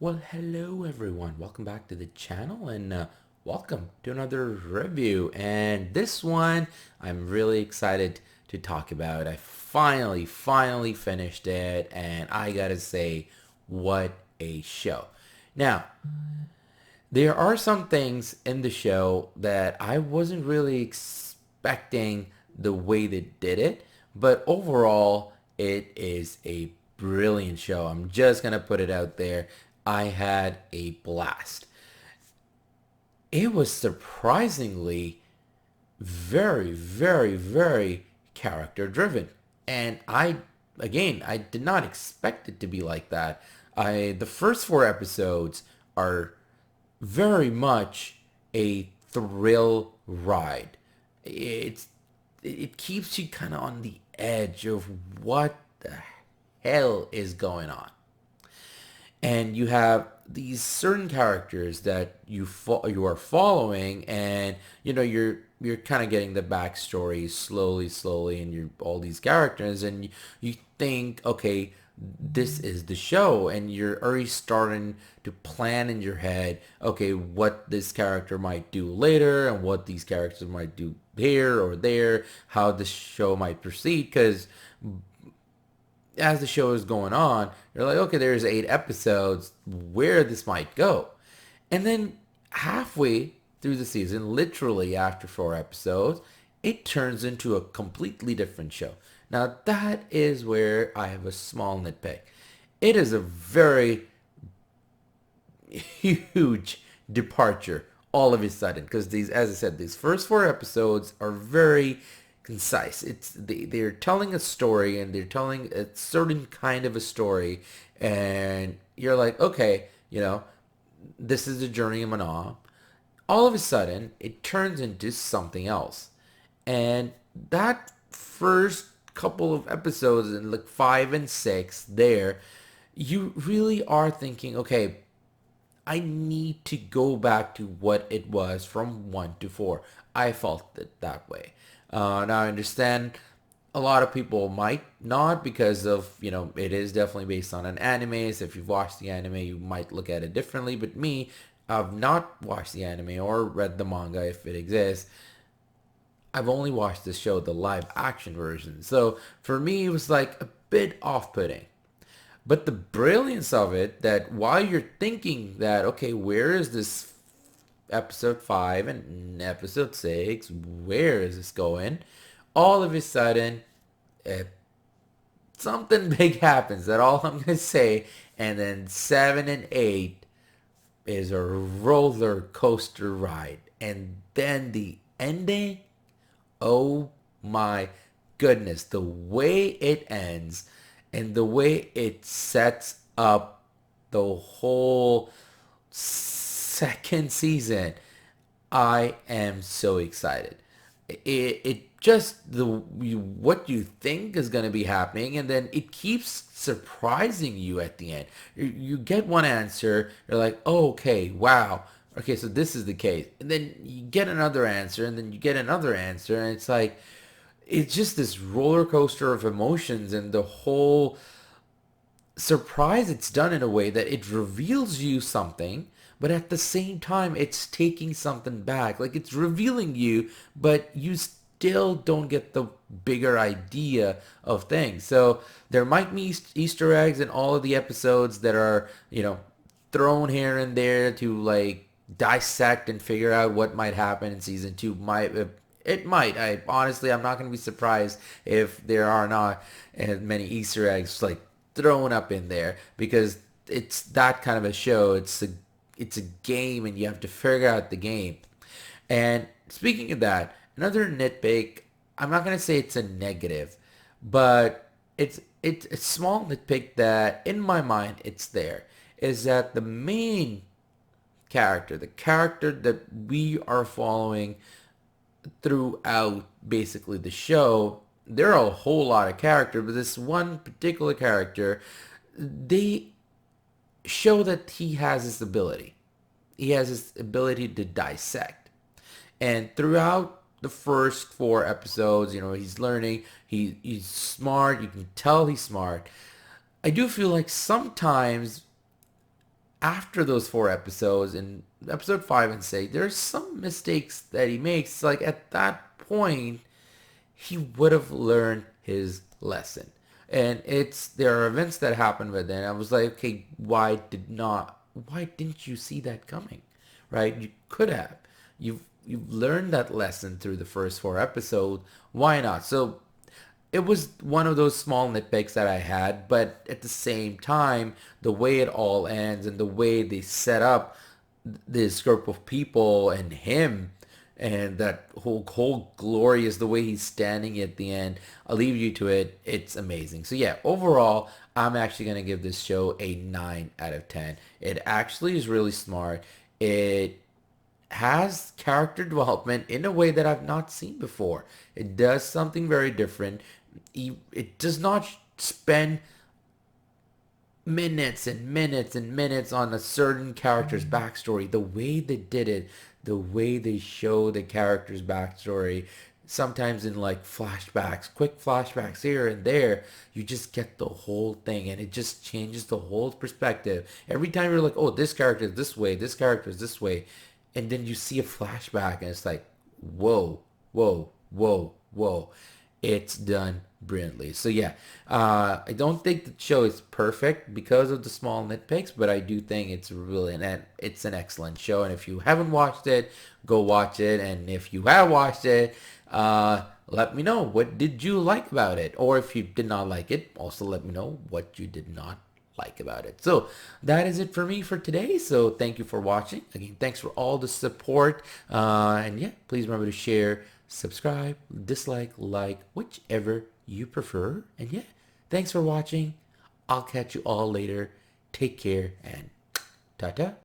Well, hello everyone. Welcome back to the channel and welcome to another review. And this one I'm really excited to talk about. I finally finished it and I gotta say, what a show. Now, there are some things in the show that I wasn't really expecting the way they did it, but overall, it is a brilliant show. I'm just gonna put it out there. I had a blast. It was surprisingly very character driven. And I did not expect it to be like that. The first four episodes are very much a thrill ride. It's it keeps you kind of on the edge of what the hell is going on, and you have these certain characters that you are following, and you're kind of getting the backstory slowly, and you're all these characters, and you think, okay, this is the show, and you're already starting to plan in your head, okay, what this character might do later, and what these characters might do here or there, how the show might proceed, because as the show is going on, you're like, okay, there's 8 episodes, where this might go. And then halfway through the season, literally after 4 episodes, it turns into a completely different show. Now that is where I have a small nitpick. It is a very huge departure all of a sudden, because these, as I said, these first 4 episodes are very concise. They're telling a story, and they're telling a certain kind of a story, and you're like, okay, this is the journey of Mana. All of a sudden, it turns into something else, and that first couple of episodes, in like 5 and 6, there, you really are thinking, okay, I need to go back to what it was from 1 to 4. I felt it that way. Now I understand a lot of people might not, because of, it is definitely based on an anime. So if you've watched the anime, you might look at it differently. But me, I've not watched the anime or read the manga if it exists. I've only watched the show, the live action version. So for me, it was like a bit off-putting. But the brilliance of it, that while you're thinking that, okay, where is this episode 5 and episode 6, where is this going? All of a sudden, uh, something big happens. That's all I'm going to say. And then 7 and 8 is a roller coaster ride. And then the ending, oh my goodness, the way it ends and the way it sets up the whole second season, I am so excited. It just, what you think is going to be happening, and then it keeps surprising you at the end. You get one answer, you're like, oh, okay, wow, okay, so this is the case, and then you get another answer, and then you get another answer, and it's like, it's just this roller coaster of emotions, and the whole surprise, it's done in a way that it reveals you something, but at the same time it's taking something back. Like, it's revealing you, but you still don't get the bigger idea of things. So there might be Easter eggs in all of the episodes that are, thrown here and there to, like, dissect and figure out what might happen in season 2. It might. I'm not going to be surprised if there are not as many Easter eggs, like, thrown up in there, because it's that kind of a show. It's a game, and you have to figure out the game. And speaking of that, another nitpick, I'm not gonna say it's a negative, but it's a small nitpick that in my mind it's there, is that the main character, the character that we are following throughout basically the show, there are a whole lot of characters, but this one particular character, they show that he has this ability. He has this ability to dissect. And throughout the first 4 episodes, he's learning. He's smart. You can tell he's smart. I do feel like sometimes after those 4 episodes, in episode 5 and 6, there's some mistakes that he makes. Like at that point, he would have learned his lesson. And there are events that happen, but then I was like, okay, why didn't you see that coming? Right? You could have. You've learned that lesson through the first 4 episodes. Why not? So it was one of those small nitpicks that I had, but at the same time, the way it all ends and the way they set up this group of people and him and that whole glorious the way he's standing at the end, I'll leave you to it. It's amazing. So yeah, overall, I'm actually gonna give this show a 9 out of 10. It actually is really smart. It has character development in a way that I've not seen before. It does something very different. It does not spend minutes and minutes and minutes on a certain character's backstory. The way they did it, the way they show the character's backstory, sometimes in like flashbacks, quick flashbacks here and there, you just get the whole thing and it just changes the whole perspective. Every time you're like, oh, this character is this way, this character is this way, and then you see a flashback and it's like, whoa, whoa, whoa, whoa. It's done brilliantly. So yeah, I don't think the show is perfect because of the small nitpicks, but I do think it's an excellent show. And if you haven't watched it, go watch it. And if you have watched it, let me know what did you like about it, or if you did not like it, also let me know what you did not like about it. So that is it for me for today. So thank you for watching. Again, thanks for all the support. And yeah, please remember to share, subscribe, dislike, like, whichever you prefer. And yeah, thanks for watching. I'll catch you all later. Take care and ta-ta.